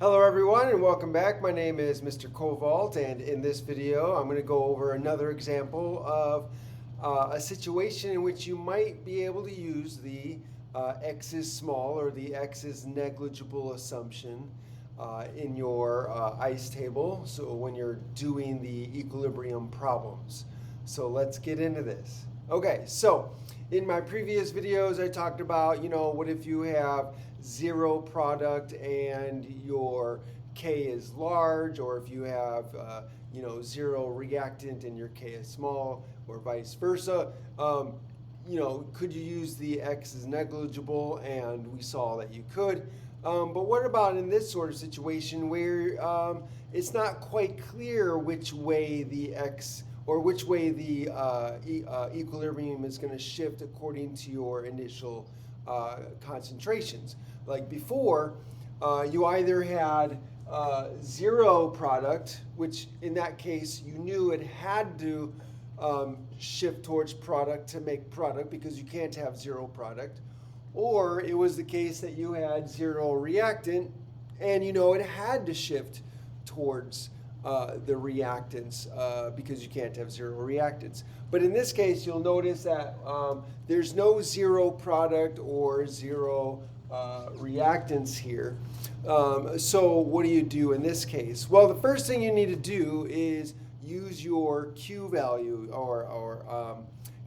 Hello everyone and welcome back. My name is Mr. Kovalt, and in this video I'm going to go over another example of a situation in which you might be able to use the x is small or the x is negligible assumption in your ICE table, so when you're doing the equilibrium problems. So let's get into this. Okay, so in my previous videos I talked about, what if you have zero product and your K is large, or if you have zero reactant and your K is small, or vice versa. Could you use the X is negligible? And we saw that you could. But what about in this sort of situation where it's not quite clear which way the X or which way the equilibrium is going to shift according to your initial concentrations? Like before, you either had zero product, which in that case you knew it had to shift towards product to make product because you can't have zero product, or it was the case that you had zero reactant and it had to shift towards the reactants because you can't have zero reactants. But in this case, you'll notice that there's no zero product or zero reactants here. So what do you do in this case? Well, the first thing you need to do is use your Q value or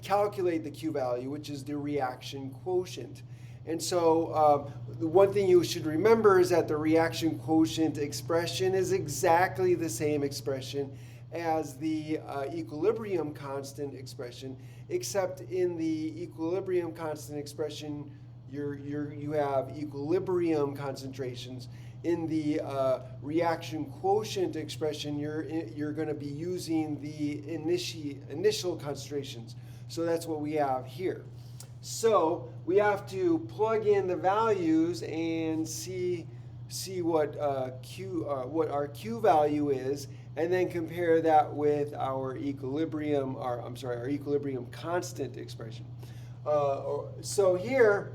calculate the Q value, which is the reaction quotient. And so the one thing you should remember is that the reaction quotient expression is exactly the same expression as the equilibrium constant expression, except in the equilibrium constant expression you have equilibrium concentrations. In the reaction quotient expression, you're going to be using the initial concentrations. So that's what we have here. So we have to plug in the values and see what our Q value is, and then compare that with our equilibrium constant expression. So here,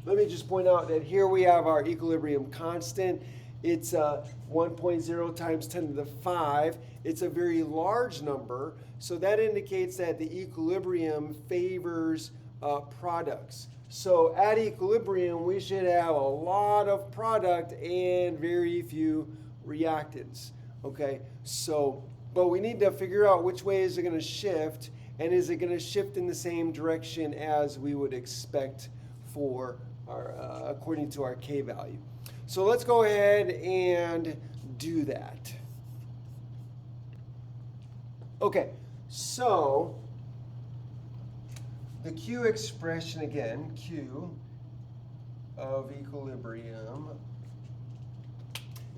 let me just point out that here we have our equilibrium constant. It's 1.0 times 10 to the 5. It's a very large number, so that indicates that the equilibrium favors products. So at equilibrium, we should have a lot of product and very few reactants. Okay, but we need to figure out which way is it going to shift, and is it going to shift in the same direction as we would expect for our, according to our K value. So let's go ahead and do that. Okay, so the Q expression again, Q of equilibrium,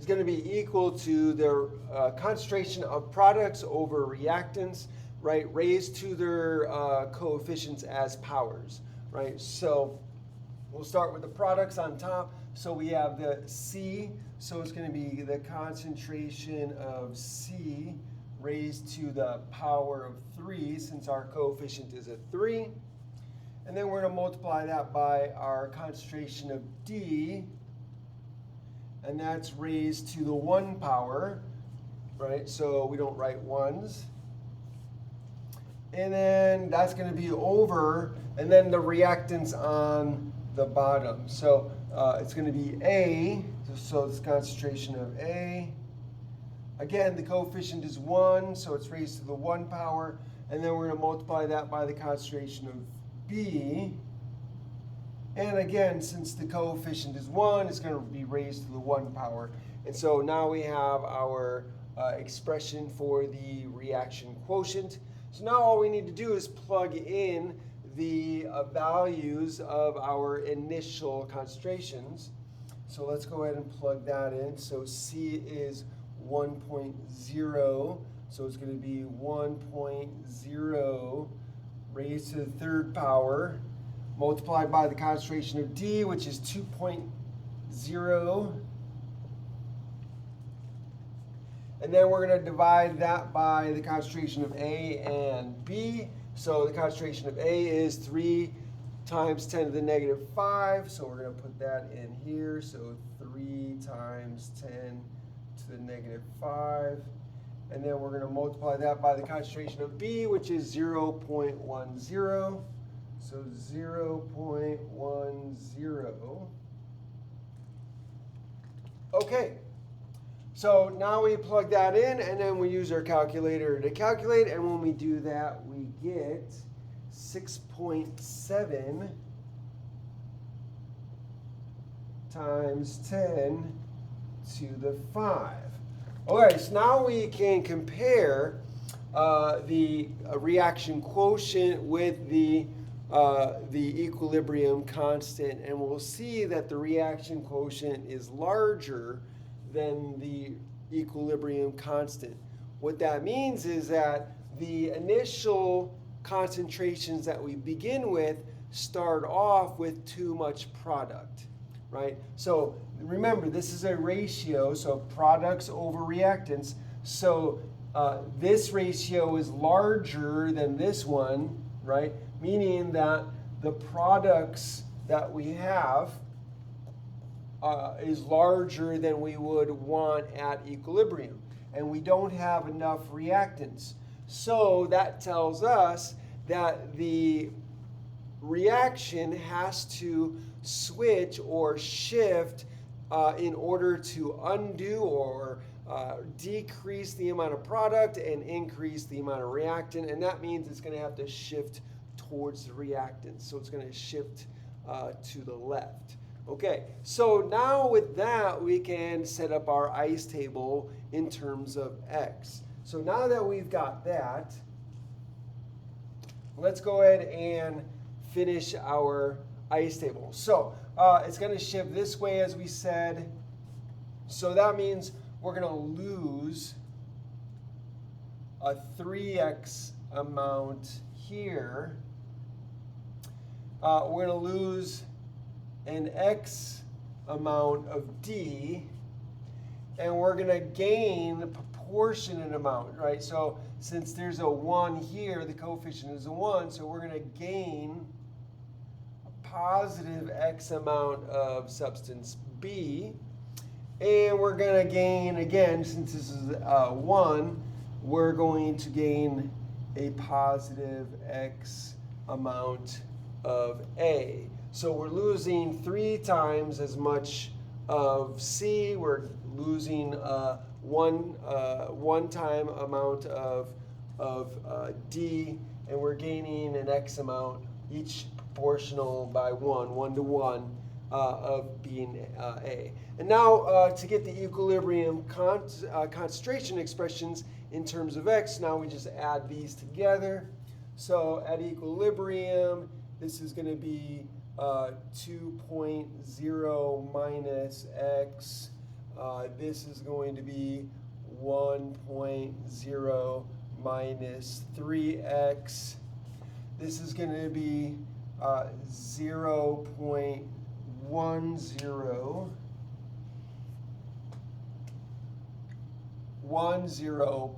is going to be equal to the concentration of products over reactants, right, raised to their coefficients as powers, right? So we'll start with the products on top. So we have the C, so it's going to be the concentration of C raised to the power of 3, since our coefficient is a 3. And then we're going to multiply that by our concentration of D, and that's raised to the 1 power, right? So we don't write ones. And then that's going to be over, and then the reactants on the bottom. So it's going to be A, so it's concentration of A. Again, the coefficient is 1, so it's raised to the 1 power, and then we're going to multiply that by the concentration of B. And again, since the coefficient is 1, it's going to be raised to the 1 power. And so now we have our expression for the reaction quotient. So now all we need to do is plug in the values of our initial concentrations. So let's go ahead and plug that in. So C is 1.0, so it's going to be 1.0 raised to the 3rd power, multiplied by the concentration of D, which is 2.0. And then we're going to divide that by the concentration of A and B. So the concentration of A is 3 times 10 to the negative 5. So we're going to put that in here. So 3 3 times 10 to the negative 5. And then we're going to multiply that by the concentration of B, which is 0.10. So 0.10. Okay. So now we plug that in, and then we use our calculator to calculate. And when we do that, we get 6.7 times 10 to the 5. Okay, so now we can compare the reaction quotient with the equilibrium constant, and we'll see that the reaction quotient is larger than the equilibrium constant. What that means is that the initial concentrations that we begin with start off with too much product, right? So remember, this is a ratio, so products over reactants. So this ratio is larger than this one, right? Meaning that the products that we have is larger than we would want at equilibrium. And we don't have enough reactants. So that tells us that the reaction has to switch or shift in order to undo or decrease the amount of product and increase the amount of reactant. And that means it's going to have to shift towards the reactant. So it's going to shift to the left. Okay, so now with that, we can set up our ice table in terms of X. So now that we've got that, let's go ahead and finish our ice table. So it's going to shift this way, as we said. So that means we're going to lose a 3x amount here. We're going to lose an x amount of D, and we're going to gain a proportionate amount, right? So since there's a 1 here, the coefficient is a 1, so we're going to gain a positive x amount of substance B, and we're going to gain, again, since this is 1, we're going to gain a positive x amount of A. So we're losing 3 times as much of C. We're losing one time amount of D, and we're gaining an X amount, each proportional by 1 to 1, of being A. And now to get the equilibrium concentration expressions in terms of X, now we just add these together. So at equilibrium, this is going to be 2.0 minus X. This is going to be 1.0 minus 3X. This is going to be 0.10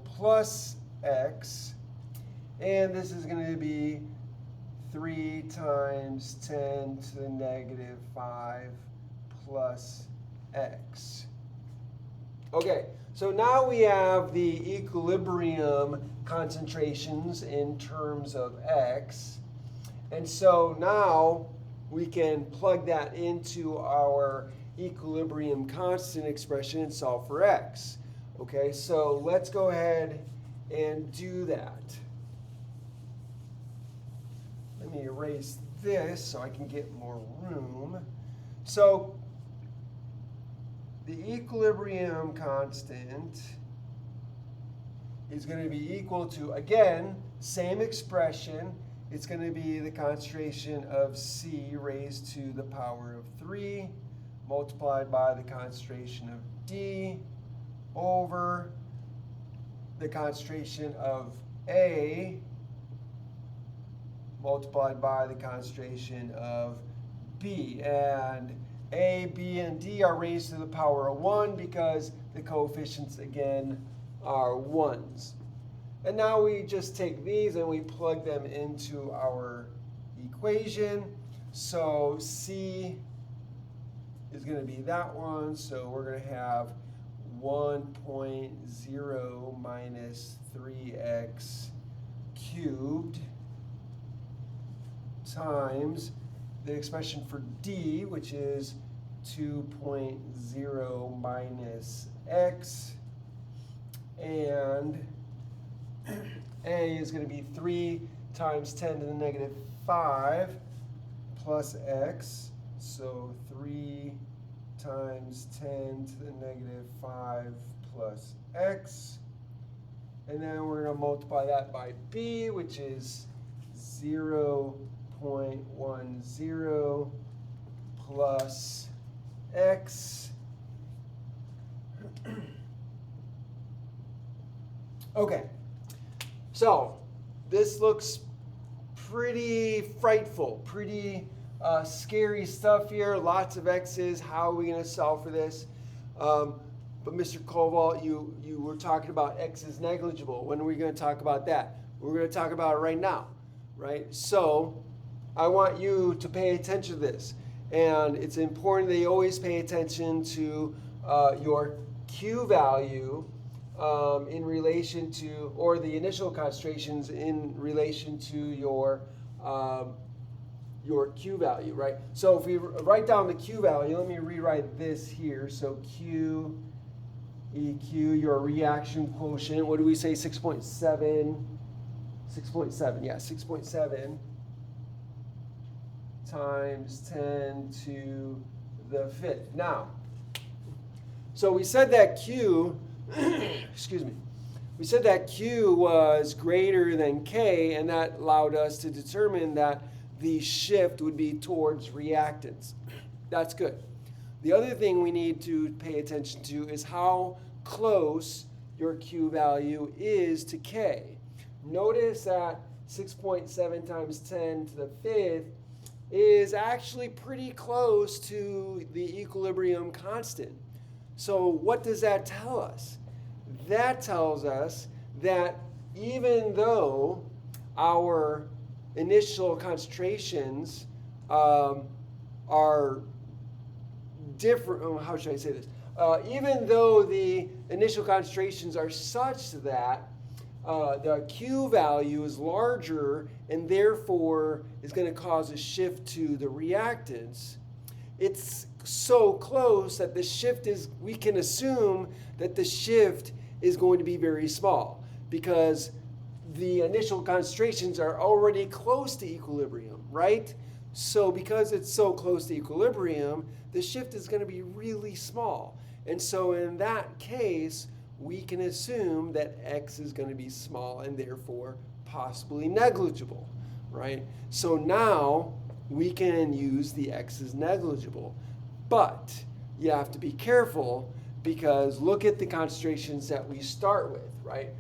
plus X. And this is going to be 3 times 10 to the negative 5 plus X. Okay, so now we have the equilibrium concentrations in terms of X. And so now we can plug that into our equilibrium constant expression and solve for X. Okay, so let's go ahead and do that. Let me erase this so I can get more room. So the equilibrium constant is going to be equal to, again, same expression. It's going to be the concentration of C raised to the power of 3 multiplied by the concentration of D over the concentration of A multiplied by the concentration of B. And A, B, and D are raised to the power of 1 because the coefficients, again, are 1s. And now we just take these and we plug them into our equation. So C is going to be that one. So we're going to have 1.0 minus 3x cubed times the expression for d, which is 2.0 minus x, and a is going to be 3 times 10 to the negative 5 plus x, so 3 times 10 to the negative 5 plus x, and then we're going to multiply that by b, which is 0.10 plus x. Okay, so this looks pretty frightful, pretty scary stuff here. Lots of x's. How are we going to solve for this? But Mr. Koval, you were talking about x is negligible. When are we going to talk about that? We're going to talk about it right now, right? So I want you to pay attention to this. And it's important that you always pay attention to your Q value in relation to, or the initial concentrations in relation to your Q value, right? So if we write down the Q value, let me rewrite this here. So Q, EQ, your reaction quotient, what do we say, 6.7? 6.7, yeah, 6.7 times 10 to the fifth. Now, so we said that Q, excuse me, we said that Q was greater than K, and that allowed us to determine that the shift would be towards reactants. That's good. The other thing we need to pay attention to is how close your Q value is to K. Notice that 6.7 times 10 to the fifth is actually pretty close to the equilibrium constant. So what does that tell us? That tells us that even though our initial concentrations are different, how should I say this? Even though the initial concentrations are such that the Q value is larger and therefore is going to cause a shift to the reactants, it's so close that the shift is, we can assume that the shift is going to be very small because the initial concentrations are already close to equilibrium, right? So because it's so close to equilibrium, the shift is going to be really small. And so in that case, we can assume that x is going to be small and therefore possibly negligible, right? So now we can use the x is negligible. But you have to be careful because look at the concentrations that we start with, right?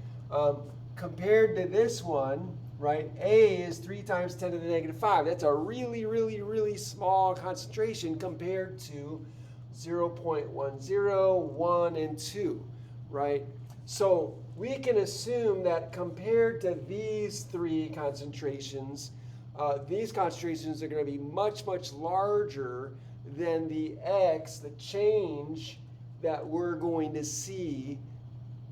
Compared to this one, right, A is 3 times 10 to the negative 5. That's a really, really, really small concentration compared to 0.10, 1, and 2, right? So we can assume that compared to these three concentrations are going to be much, much larger than the x, the change that we're going to see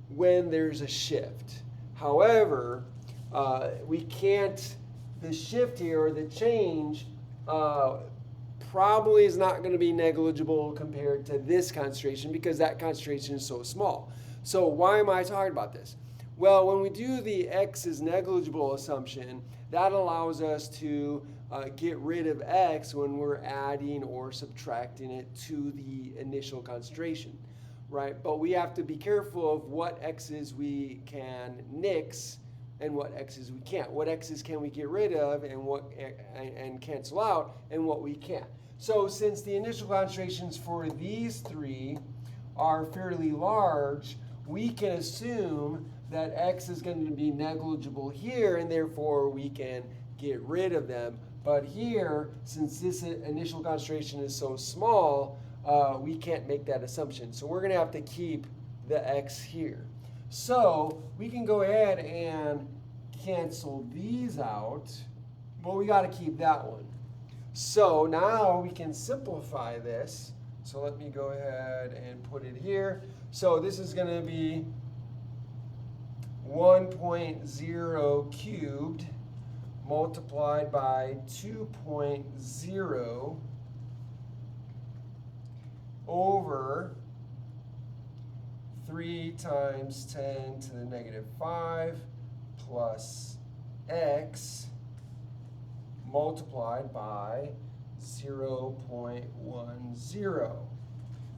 when there's a shift. However, we can't, the shift here, or the change, probably is not going to be negligible compared to this concentration because that concentration is so small. So why am I talking about this? Well, when we do the x is negligible assumption, that allows us to get rid of x when we're adding or subtracting it to the initial concentration, right? But we have to be careful of what x's we can nix and what x's we can't. What x's can we get rid of and cancel out, and what we can't. So since the initial concentrations for these three are fairly large, we can assume that x is going to be negligible here, and therefore we can get rid of them. But here, since this initial concentration is so small, we can't make that assumption. So we're going to have to keep the x here. So we can go ahead and cancel these out, but we got to keep that one. So now we can simplify this. So let me go ahead and put it here. So this is going to be 1.0 cubed multiplied by 2.0 over 3 times 10 to the negative 5 plus x multiplied by 0.10.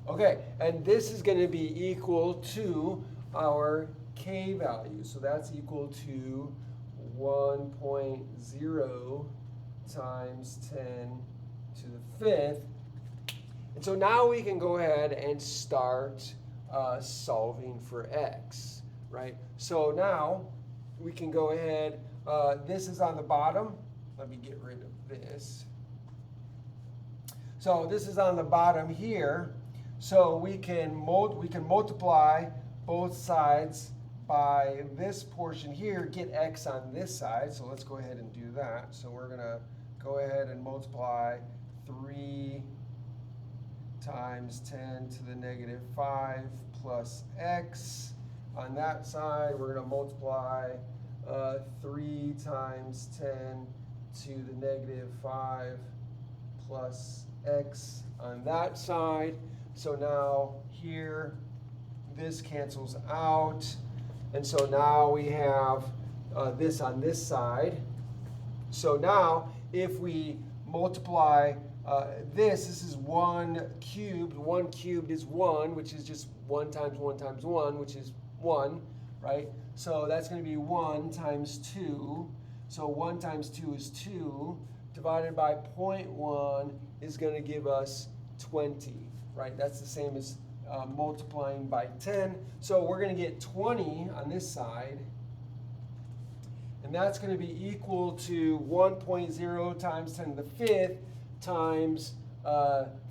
Okay, and this is going to be equal to our k value. So that's equal to 1.0 times 10 to the 5th. And so now we can go ahead and start solving for x, right? So now we can go ahead, this is on the bottom. Let me get rid of this. So this is on the bottom here. So we can multiply both sides by this portion here, get x on this side. So let's go ahead and do that. So we're going to go ahead and multiply 3 times 10 to the negative 5 plus x. On that side, we're going to multiply 3 times 10 to the negative 5 plus x on that side. So now here, this cancels out. And so now we have this on this side. So now if we multiply this is 1 cubed. 1 cubed is 1, which is just 1 times 1 times 1, which is 1, right? So that's going to be 1 times 2. So 1 times 2 is 2. Divided by 0.1 is going to give us 20, right? That's the same as multiplying by 10. So we're going to get 20 on this side. And that's going to be equal to 1.0 times 10 to the 5th times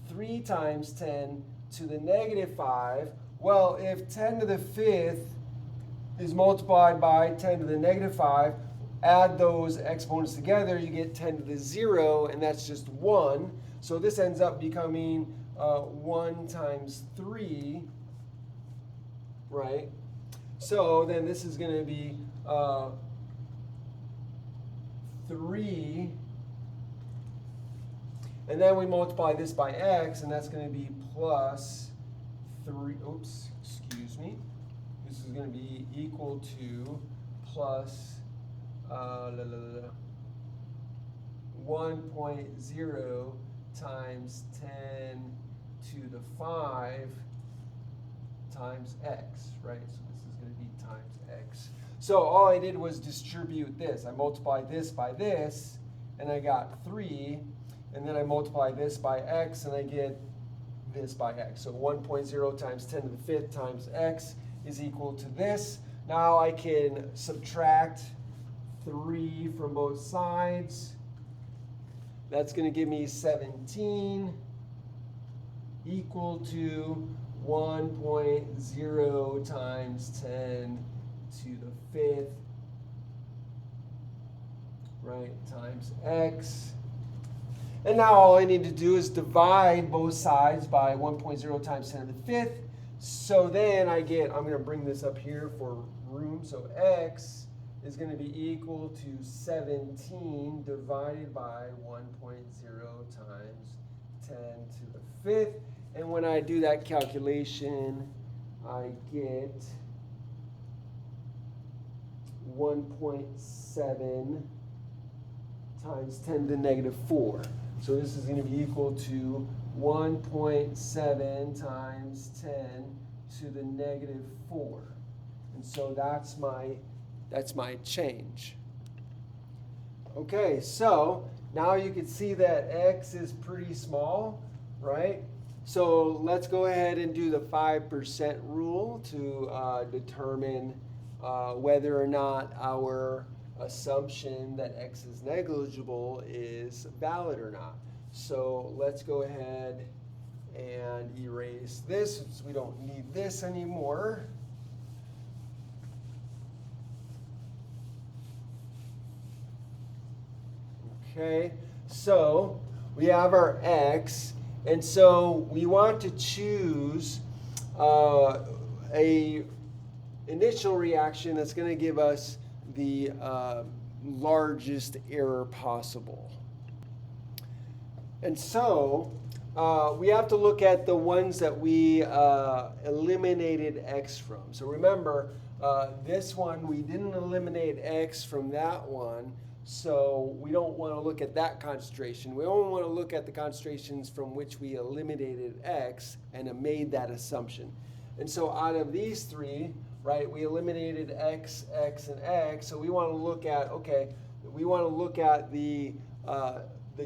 3 times 10 to the negative 5. Well, if 10 to the 5th is multiplied by 10 to the negative 5, add those exponents together, you get 10 to the 0, and that's just 1. So this ends up becoming 1 times 3, right? So then this is going to be 3. And then we multiply this by x, and that's going to be plus 3. Oops, excuse me. This is going to be equal to plus 1.0 times 10 to the 5 times x, right? So this is going to be times x. So all I did was distribute this. I multiplied this by this, and I got 3. And then I multiply this by x, and I get this by x. So 1.0 times 10 to the 5th times x is equal to this. Now I can subtract 3 from both sides. That's going to give me 17 equal to 1.0 times 10 to the 5th, right, times x. And now all I need to do is divide both sides by 1.0 times 10 to the 5th. So then I get, I'm going to bring this up here for room. So x is going to be equal to 17 divided by 1.0 times 10 to the 5th. And when I do that calculation, I get 1.7 times 10 to the negative 4. So this is going to be equal to 1.7 times 10 to the negative 4. And so that's my change. Okay, so now you can see that x is pretty small, right? So let's go ahead and do the 5% rule to determine whether or not our assumption that x is negligible is valid or not. So let's go ahead and erase this since we don't need this anymore. Okay, so we have our x, And so we want to choose a initial reaction that's going to give us the largest error possible. And so we have to look at the ones that we eliminated x from. So remember, this one, we didn't eliminate x from that one, so we don't want to look at that concentration. We only want to look at the concentrations from which we eliminated x and have made that assumption. And so out of these three, right, we eliminated x, x, and x, so we want to look at, okay, we want to look at the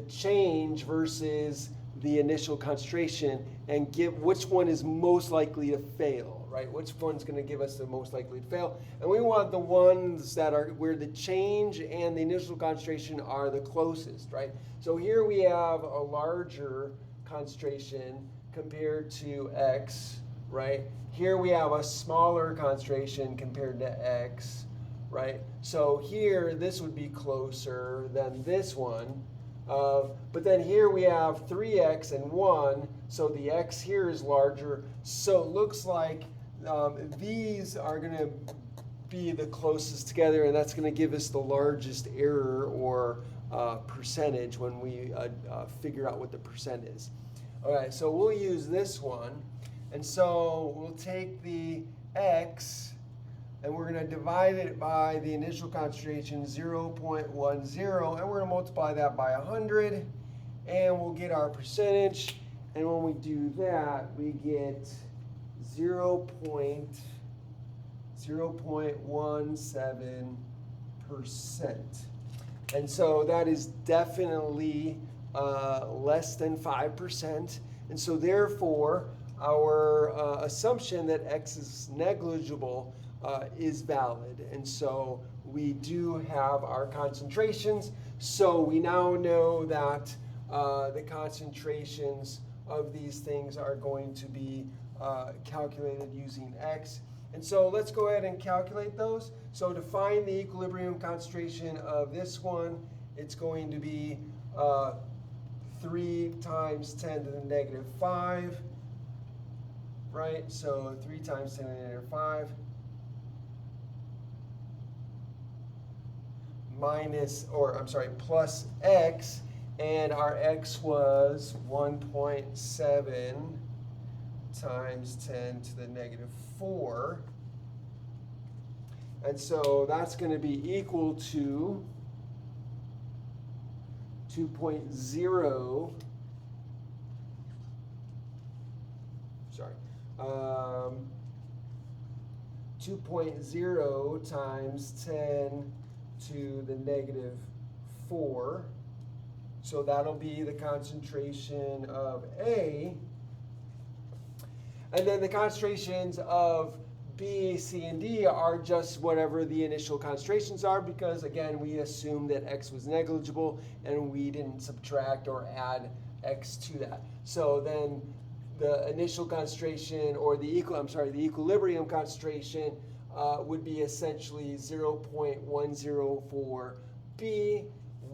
change versus the initial concentration and give which one is most likely to fail, right? Which one's going to give us the most likely to fail? And we want the ones that are where the change and the initial concentration are the closest, right? So here we have a larger concentration compared to x, right? Here we have a smaller concentration compared to x, right? So here this would be closer than this one. But then here we have 3x and 1, so the x here is larger. So it looks like these are going to be the closest together, and that's going to give us the largest error or percentage when we figure out what the percent is. All right, so we'll use this one. And so we'll take the x, and we're going to divide it by the initial concentration, 0.10, and we're going to multiply that by 100, and we'll get our percentage. And when we do that, we get 0.17%. And so that is definitely less than 5%. And so therefore, our assumption that x is negligible is valid. And so we do have our concentrations. So we now know that the concentrations of these things are going to be calculated using x. And so let's go ahead and calculate those. So to find the equilibrium concentration of this one, it's going to be 3 times 10 to the negative 5, right? So 3 times 10 to the negative 5 plus x, and our x was 1.7 times 10 to the negative 4. And so that's going to be equal to 2.0, 2.0 times 10 to the negative 4. So that'll be the concentration of A. And then the concentrations of B, C, and D are just whatever the initial concentrations are, because again, we assumed that x was negligible and we didn't subtract or add x to that. So then the initial concentration, or the equilibrium concentration would be essentially 0.104 B,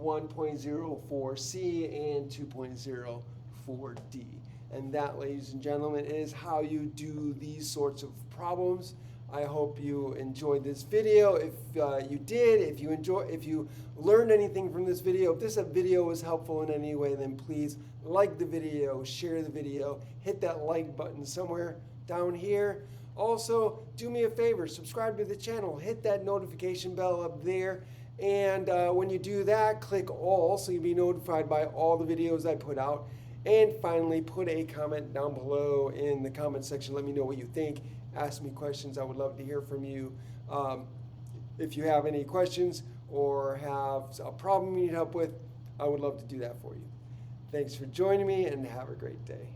1.04 C, and 2.04 D. And that, ladies and gentlemen, is how you do these sorts of problems. I hope you enjoyed this video. If you did, if you learned anything from this video, if this video was helpful in any way, then please like the video, share the video, hit that like button somewhere down here. Also, do me a favor, subscribe to the channel, hit that notification bell up there, and when you do that, click all so you'll be notified by all the videos I put out. And finally, put a comment down below in the comment section. Let me know what you think. Ask me questions. I would love to hear from you. If you have any questions or have a problem you need help with, I would love to do that for you. Thanks for joining me, and have a great day.